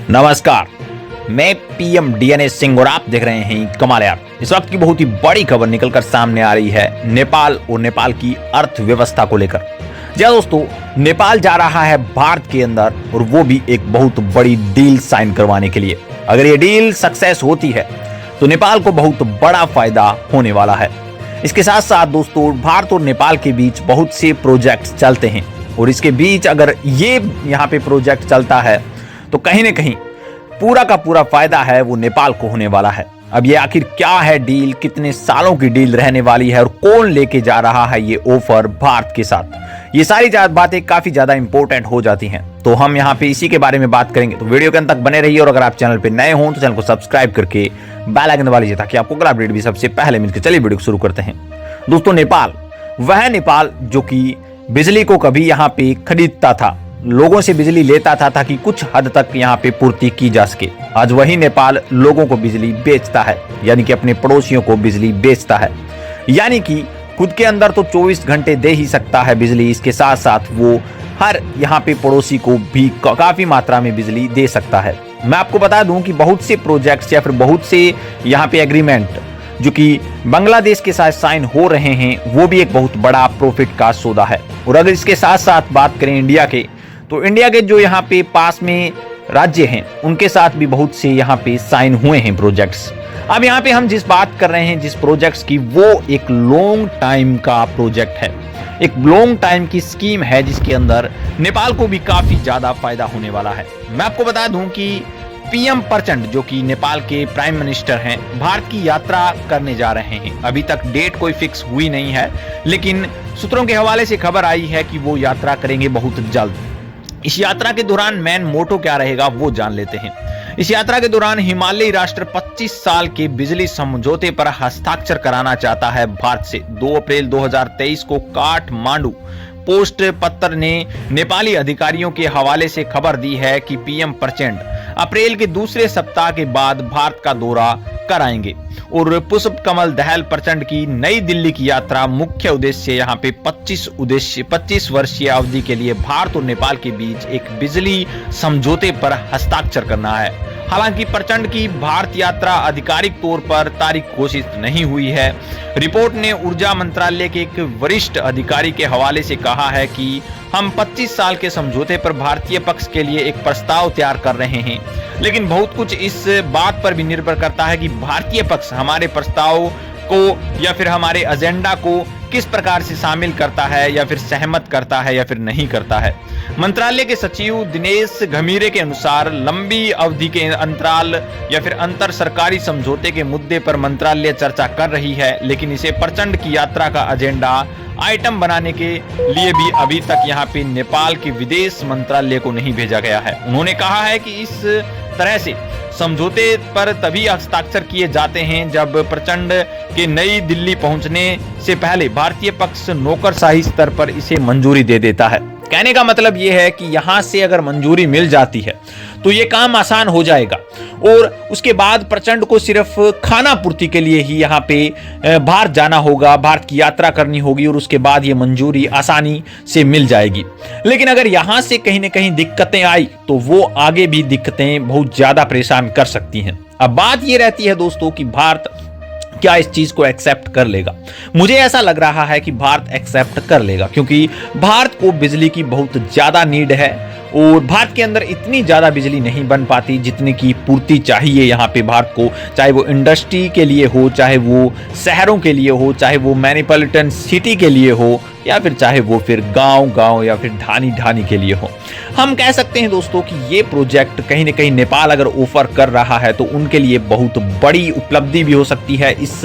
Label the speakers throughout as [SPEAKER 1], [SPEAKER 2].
[SPEAKER 1] नमस्कार, मैं PM DNA Singh और आप देख रहे हैं कमाल यार। इस वक्त की बहुत ही बड़ी खबर निकलकर सामने आ रही है नेपाल और नेपाल की अर्थव्यवस्था को लेकर। जी दोस्तों, नेपाल जा रहा है भारत के अंदर और वो भी एक बहुत बड़ी डील साइन करवाने के लिए। अगर ये डील सक्सेस होती है तो नेपाल को बहुत बड़ा फायदा होने वाला है। इसके साथ साथ दोस्तों, भारत और नेपाल के बीच बहुत से प्रोजेक्ट चलते हैं और इसके बीच अगर ये यहाँ पे प्रोजेक्ट चलता है तो कहीं ना कहीं पूरा का पूरा फायदा है वो नेपाल को होने वाला है। अब ये आखिर क्या है डील, कितने सालों की डील रहने वाली है और कौन लेके जा रहा है ये ऑफर भारत के साथ, ये सारी बातें काफी ज्यादा इंपॉर्टेंट हो जाती हैं। तो हम यहाँ पे इसी के बारे में बात करेंगे, तो वीडियो के अंत तक बने रहिए। और अगर आप चैनल पे नए हो तो चैनल को सब्सक्राइब करके बेल आइकन दबा लीजिए ताकि आपको अगला अपडेट भी सबसे पहले मिलकर। चलिए वीडियो शुरू करते हैं। दोस्तों, नेपाल वह नेपाल जो कि बिजली को कभी यहाँ पे खरीदता था, लोगों से बिजली लेता था ताकि कुछ हद तक यहाँ पे पूर्ति की जा सके। आज वही नेपाल लोगों को बिजली बेचता है, यानी कि अपने पड़ोसियों को बिजली बेचता है। यानी कि खुद के अंदर तो 24 घंटे दे ही सकता है बिजली, इसके साथ साथ वो हर यहाँ पे पड़ोसी को भी काफी मात्रा में बिजली दे सकता है। मैं आपको बता दूं कि बहुत से प्रोजेक्ट्स या फिर बहुत से यहाँ पे एग्रीमेंट जो कि बांग्लादेश के साथ साइन हो रहे हैं वो भी एक बहुत बड़ा प्रॉफिट का सौदा है। और अगर इसके साथ साथ बात करें इंडिया के, तो इंडिया के जो यहाँ पे पास में राज्य हैं उनके साथ भी बहुत से यहाँ पे साइन हुए हैं प्रोजेक्ट्स। अब यहाँ पे हम जिस बात कर रहे हैं जिस प्रोजेक्ट्स की, वो एक लॉन्ग टाइम का प्रोजेक्ट है, एक लॉन्ग टाइम की स्कीम है जिसके अंदर नेपाल को भी काफी ज्यादा फायदा होने वाला है। मैं आपको बता दूं कि पीएम प्रचंड जो कि नेपाल के प्राइम मिनिस्टर हैं, भारत की यात्रा करने जा रहे हैं। अभी तक डेट कोई फिक्स हुई नहीं है, लेकिन सूत्रों के हवाले से खबर आई है कि वो यात्रा करेंगे बहुत जल्द। इस यात्रा के दौरान मेन मोटो क्या रहेगा वो जान लेते हैं। इस यात्रा के दौरान हिमालयी राष्ट्र 25 साल के बिजली समझौते पर हस्ताक्षर कराना चाहता है भारत से। 2 अप्रैल 2023 को काठमांडू पोस्ट पत्र ने नेपाली अधिकारियों के हवाले से खबर दी है कि पीएम प्रचंड अप्रैल के दूसरे सप्ताह के बाद भारत का दौरा कराएंगे। और पुष्प कमल दहल प्रचंड की नई दिल्ली की यात्रा मुख्य उद्देश्य यहाँ पे 25 वर्षीय अवधि के लिए भारत और नेपाल के बीच एक बिजली समझौते पर हस्ताक्षर करना है। हालांकि प्रचंड की भारत यात्रा आधिकारिक तौर पर तारीख घोषित नहीं हुई है। रिपोर्ट ने ऊर्जा मंत्रालय के एक वरिष्ठ अधिकारी के हवाले से कहा है कि हम 25 साल के समझौते पर भारतीय पक्ष के लिए एक प्रस्ताव तैयार कर रहे हैं, लेकिन बहुत कुछ इस बात पर भी निर्भर करता है कि भारतीय पक्ष हमारे प्रस्ताव को या फिर हमारे एजेंडा को किस प्रकार से शामिल करता है या फिर सहमत करता है या फिर नहीं करता है। मंत्रालय के सचिव दिनेश घमीरे के अनुसार लंबी अवधि के अंतराल या फिर अंतर सरकारी समझौते के मुद्दे पर मंत्रालय चर्चा कर रही है, लेकिन इसे प्रचंड की यात्रा का एजेंडा आइटम बनाने के लिए भी अभी तक यहाँ पे नेपाल के विदेश मंत्रालय को नहीं भेजा गया है। उन्होंने कहा है कि इस तरह से समझौते पर तभी हस्ताक्षर किए जाते हैं जब प्रचंड के नई दिल्ली पहुंचने से पहले भारतीय पक्ष नौकरशाही स्तर पर इसे मंजूरी दे देता है। कहने का मतलब यह है कि यहां से अगर मंजूरी मिल जाती है तो ये काम आसान हो जाएगा और उसके बाद प्रचंड को सिर्फ खाना पूर्ति के लिए ही यहाँ पे भारत जाना होगा, भारत की यात्रा करनी होगी और उसके बाद ये मंजूरी आसानी से मिल जाएगी। लेकिन अगर यहाँ से कहीं ना कहीं दिक्कतें आई तो वो आगे भी दिक्कतें बहुत ज्यादा परेशान कर सकती हैं। अब बात ये रहती है दोस्तों कि भारत क्या इस चीज को एक्सेप्ट कर लेगा। मुझे ऐसा लग रहा है कि भारत एक्सेप्ट कर लेगा, क्योंकि भारत को बिजली की बहुत ज्यादा नीड है और भारत के अंदर इतनी ज्यादा बिजली नहीं बन पाती जितनी की पूर्ति चाहिए यहाँ पे भारत को, चाहे वो इंडस्ट्री के लिए हो, चाहे वो शहरों के लिए हो, चाहे वो मैनिपोलिटन सिटी के लिए हो, या फिर चाहे वो फिर गांव या फिर ढानी के लिए हो। हम कह सकते हैं दोस्तों कि ये प्रोजेक्ट कहीं ना कहीं नेपाल अगर ऑफर कर रहा है तो उनके लिए बहुत बड़ी उपलब्धि भी हो सकती है इस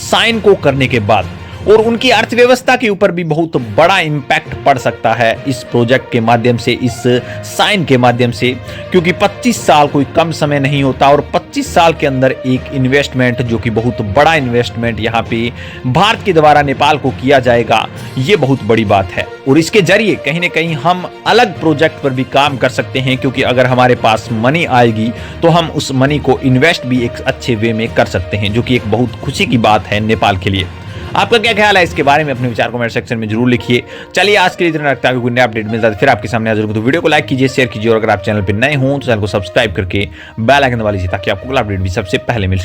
[SPEAKER 1] साइन को करने के बाद, और उनकी अर्थव्यवस्था के ऊपर भी बहुत बड़ा इंपैक्ट पड़ सकता है इस प्रोजेक्ट के माध्यम से, इस साइन के माध्यम से, क्योंकि 25 साल कोई कम समय नहीं होता और 25 साल के अंदर एक इन्वेस्टमेंट जो कि बहुत बड़ा इन्वेस्टमेंट यहाँ पे भारत के द्वारा नेपाल को किया जाएगा, ये बहुत बड़ी बात है। और इसके जरिए कहीं ना कहीं हम अलग प्रोजेक्ट पर भी काम कर सकते हैं, क्योंकि अगर हमारे पास मनी आएगी तो हम उस मनी को इन्वेस्ट भी एक अच्छे वे में कर सकते हैं, जो कि एक बहुत खुशी की बात है नेपाल के लिए। आपका क्या ख्याल है इसके बारे में? अपने विचार कमेंट सेक्शन में जरूर लिखिए। चलिए आज के लिए इतना रखता है, कोई नया अपडेट मिलता है फिर आपके सामने हाजिर होगा। तो वीडियो को लाइक कीजिए, शेयर कीजिए और अगर आप चैनल पर नए हों तो चैनल को सब्सक्राइब करके बेल आइकन दबा लीजिए ताकि आपको अगला अपडेट भी सबसे पहले मिल सके।